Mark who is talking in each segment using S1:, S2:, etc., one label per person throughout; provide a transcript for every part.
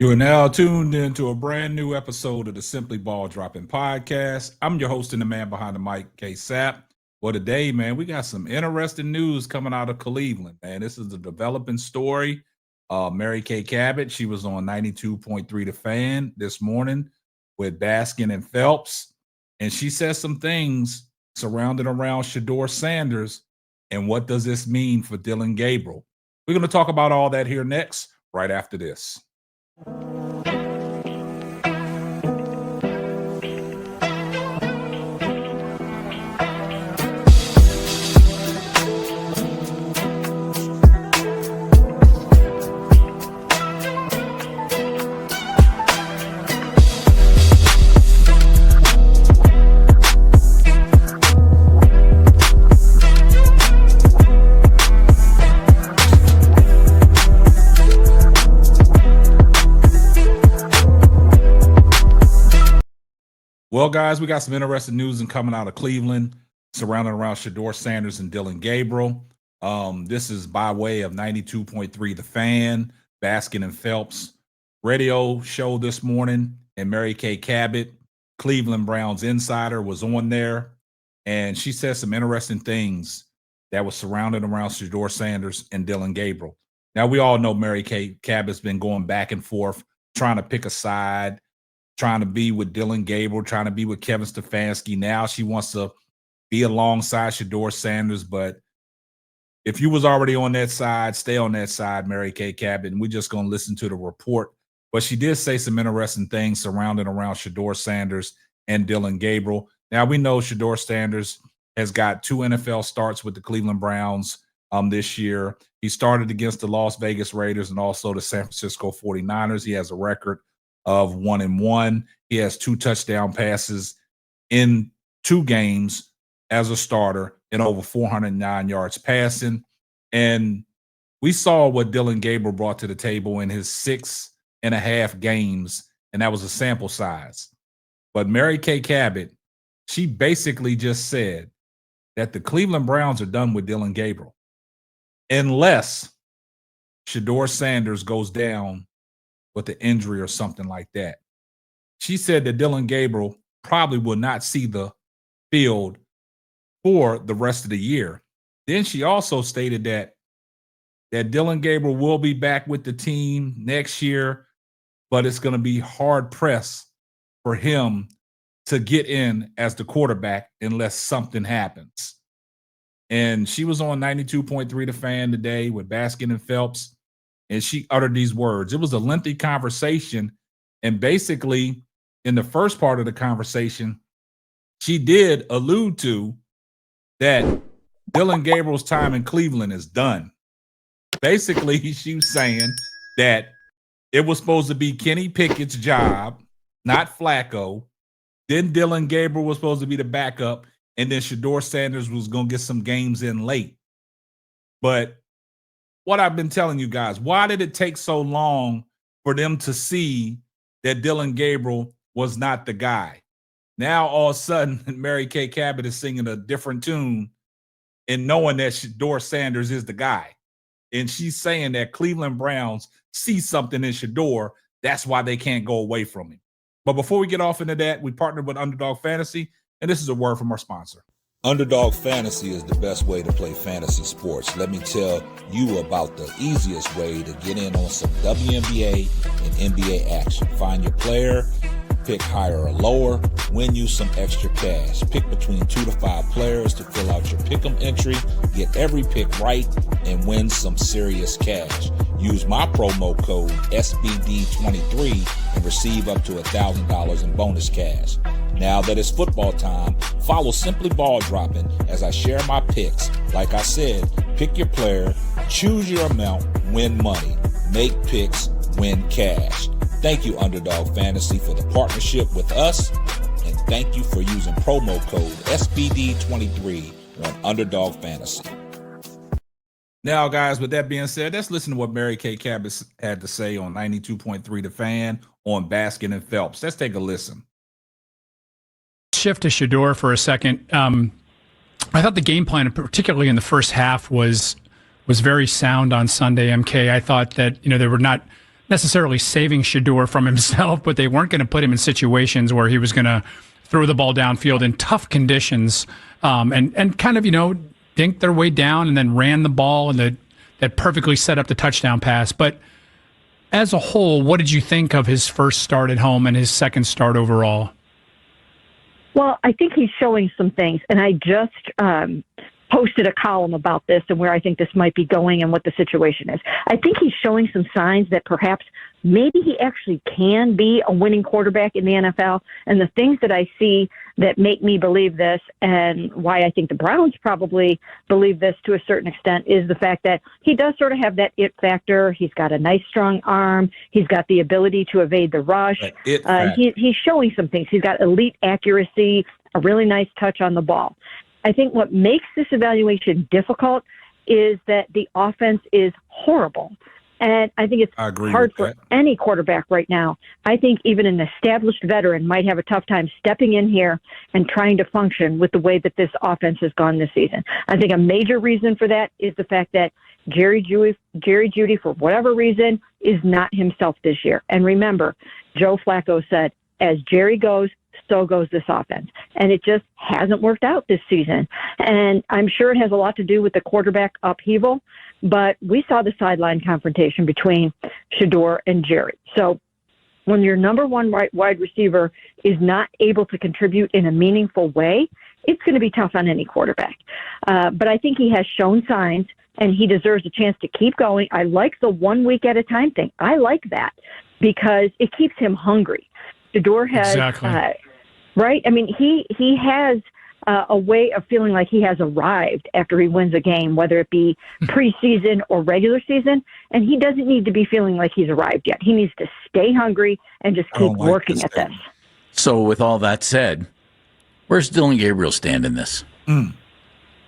S1: You are now tuned into a brand new episode of the Simply Ball Dropping Podcast. I'm your host and the man behind the mic, Kay Cabot. Well, today, man, we got some interesting news coming out of Cleveland, man. This is a developing story. Kay Cabot, she was on 92.3 The Fan this morning with Baskin and Phelps, and she said some things surrounding around Shedeur Sanders, and what does this mean for Dillon Gabriel? We're going to talk about all that here next, right after this. Well, guys, we got some interesting news coming out of Cleveland surrounding around Shedeur Sanders and Dillon Gabriel. This is by way of 92.3 The Fan, Baskin and Phelps radio show this morning, and Kay Cabot, Cleveland Browns insider, was on there, and she said some interesting things that was surrounding around Shedeur Sanders and Dillon Gabriel. Now, we all know Kay Cabot's been going back and forth, trying to pick a side, trying to be with Dillon Gabriel, trying to be with Kevin Stefanski. Now she wants to be alongside Shedeur Sanders. But if you was already on that side, stay on that side, Kay Cabot, and we're just going to listen to the report. But she did say some interesting things surrounding around Shedeur Sanders and Dillon Gabriel. Now, we know Shedeur Sanders has got 2 NFL starts with the Cleveland Browns this year. He started against the Las Vegas Raiders and also the San Francisco 49ers. He has a record of 1-1. He has 2 touchdown passes in 2 games as a starter and over 409 yards passing. And we saw what Dillon Gabriel brought to the table in his 6.5 games, and that was a sample size. But Kay Cabot, she basically just said that the Cleveland Browns are done with Dillon Gabriel unless Shedeur Sanders goes down with the injury or something like that. She said that Dillon Gabriel probably will not see the field for the rest of the year. Then she also stated that Dillon Gabriel will be back with the team next year, but it's going to be hard pressed for him to get in as the quarterback unless something happens. And she was on 92.3 The Fan today with Baskin and Phelps, and she uttered these words. It was a lengthy conversation, and basically in the first part of the conversation, she did allude to that Dillon Gabriel's time in Cleveland is done. Basically, she was saying that it was supposed to be Kenny Pickett's job, not Flacco. Then Dillon Gabriel was supposed to be the backup, and then Shedeur Sanders was going to get some games in late. But what I've been telling you guys, why did it take so long for them to see that Dillon Gabriel was not the guy? Now, all of a sudden, Kay Cabot is singing a different tune and knowing that Shedeur Sanders is the guy. And she's saying that Cleveland Browns see something in Shedeur. That's why they can't go away from him. But before we get off into that, we partnered with Underdog Fantasy, and this is a word from our sponsor.
S2: Underdog Fantasy is the best way to play fantasy sports. Let me tell you about the easiest way to get in on some WNBA and NBA action. Find your player, pick higher or lower, win you some extra cash. Pick between 2 to 5 players to fill out your pick'em entry, get every pick right, and win some serious cash. Use my promo code SBD23 and receive up to $1,000 in bonus cash. Now that it's football time, follow Simply Ball Dropping as I share my picks. Like I said, pick your player, choose your amount, win money. Make picks, win cash. Thank you, Underdog Fantasy, for the partnership with us, and thank you for using promo code SBD23 on Underdog Fantasy.
S1: Now, guys, with that being said, let's listen to what Kay Cabot had to say on 92.3 The Fan on Baskin and Phelps. Let's take a listen.
S3: Shift to Shedeur for a second. I thought the game plan, particularly in the first half, was very sound on Sunday. MK, I thought that there were not necessarily saving Shedeur from himself, but they weren't going to put him in situations where he was going to throw the ball downfield in tough conditions, and kind of, dink their way down and then ran the ball and that perfectly set up the touchdown pass. But as a whole, what did you think of his first start at home and his second start overall?
S4: Well, I think he's showing some things, and I just posted a column about this and where I think this might be going and what the situation is. I think he's showing some signs that perhaps maybe he actually can be a winning quarterback in the NFL. And the things that I see that make me believe this, and why I think the Browns probably believe this to a certain extent, is the fact that he does sort of have that it factor. He's got a nice, strong arm. He's got the ability to evade the rush. He's showing some things. He's got elite accuracy, a really nice touch on the ball. I think what makes this evaluation difficult is that the offense is horrible. And I think it's hard for any quarterback right now. I think even an established veteran might have a tough time stepping in here and trying to function with the way that this offense has gone this season. I think a major reason for that is the fact that Jerry Jeudy, for whatever reason, is not himself this year. And remember, Joe Flacco said, as Jerry goes, so goes this offense. And it just hasn't worked out this season. And I'm sure it has a lot to do with the quarterback upheaval, but we saw the sideline confrontation between Shedeur and Jerry. So when your number one wide receiver is not able to contribute in a meaningful way, it's going to be tough on any quarterback. But I think he has shown signs, and he deserves a chance to keep going. I like the 1 week at a time thing. I like that because it keeps him hungry. Shedeur has, right? I mean, he has a way of feeling like he has arrived after he wins a game, whether it be preseason or regular season, and he doesn't need to be feeling like he's arrived yet. He needs to stay hungry and just keep working at this.
S5: So with all that said, where's Dillon Gabriel stand in this?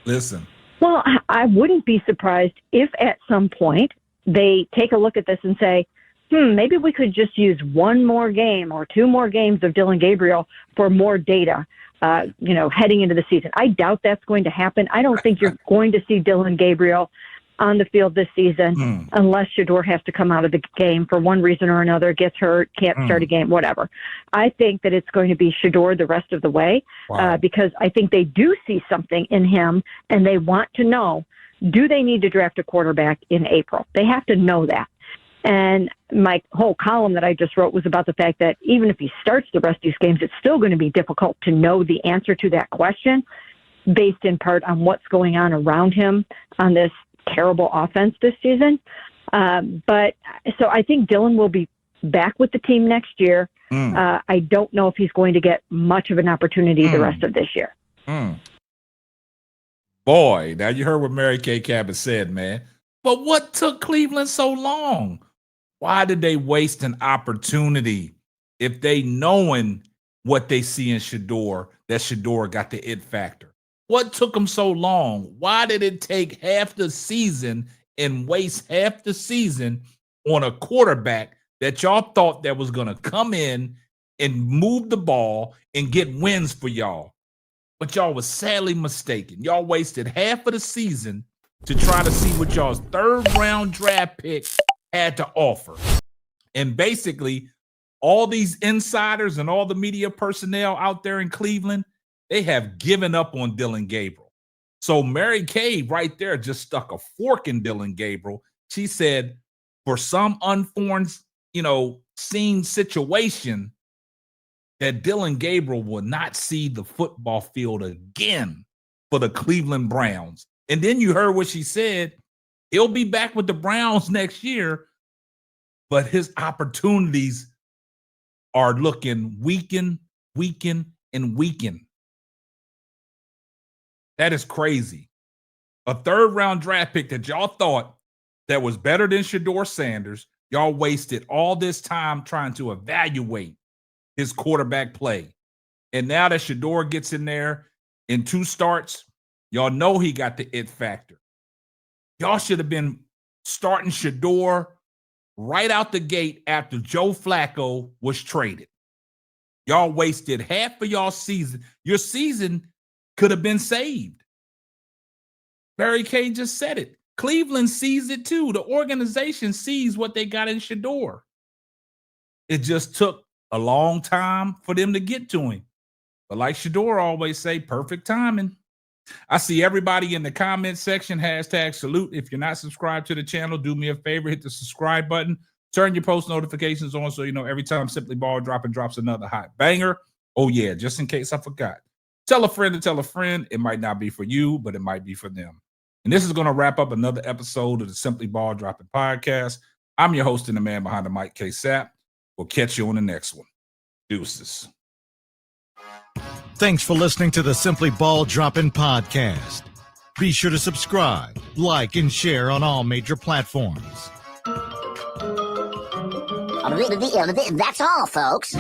S1: Listen.
S4: Well, I wouldn't be surprised if at some point they take a look at this and say, maybe we could just use one more game or two more games of Dillon Gabriel for more data, heading into the season. I doubt that's going to happen. I don't think you're going to see Dillon Gabriel on the field this season unless Shedeur has to come out of the game for one reason or another, gets hurt, can't start a game, whatever. I think that it's going to be Shedeur the rest of the way because I think they do see something in him and they want to know, do they need to draft a quarterback in April? They have to know that. And my whole column that I just wrote was about the fact that even if he starts the rest of these games, it's still going to be difficult to know the answer to that question based in part on what's going on around him on this terrible offense this season. But so I think Dillon will be back with the team next year. I don't know if he's going to get much of an opportunity the rest of this year.
S1: Boy, now you heard what Mary Kay Cabot said, man. But what took Cleveland so long? Why did they waste an opportunity if they knowing what they see in Shedeur, that Shedeur got the it factor? What took them so long? Why did it take half the season and waste half the season on a quarterback that y'all thought that was going to come in and move the ball and get wins for y'all? But y'all was sadly mistaken. Y'all wasted half of the season to try to see what y'all's third-round draft pick had to offer. And basically, all these insiders and all the media personnel out there in Cleveland, they have given up on Dillon Gabriel. So Mary Kay right there just stuck a fork in Dillon Gabriel. She said, for some seen situation, that Dillon Gabriel will not see the football field again for the Cleveland Browns. And then you heard what she said. He'll be back with the Browns next year, but his opportunities are looking weaken. That is crazy. A third-round draft pick that y'all thought that was better than Shedeur Sanders, y'all wasted all this time trying to evaluate his quarterback play. And now that Shedeur gets in there in 2 starts, y'all know he got the it factor. Y'all should have been starting Shedeur right out the gate after Joe Flacco was traded. Y'all wasted half of y'all season. Your season could have been saved. Barry Kay just said it. Cleveland sees it too. The organization sees what they got in Shedeur. It just took a long time for them to get to him. But like Shedeur always say, perfect timing. I see everybody in the comment section, #salute. If you're not subscribed to the channel, do me a favor, hit the subscribe button. Turn your post notifications on so you know every time Simply Ball drops another hot banger. Oh, yeah, just in case I forgot. Tell a friend to tell a friend. It might not be for you, but it might be for them. And this is going to wrap up another episode of the Simply Ball Dropping Podcast. I'm your host and the man behind the mic, Kay Cabot. We'll catch you on the next one. Deuces.
S6: Thanks for listening to the Simply Ball Dropping Podcast. Be sure to subscribe, like, and share on all major platforms.
S7: That's all, folks.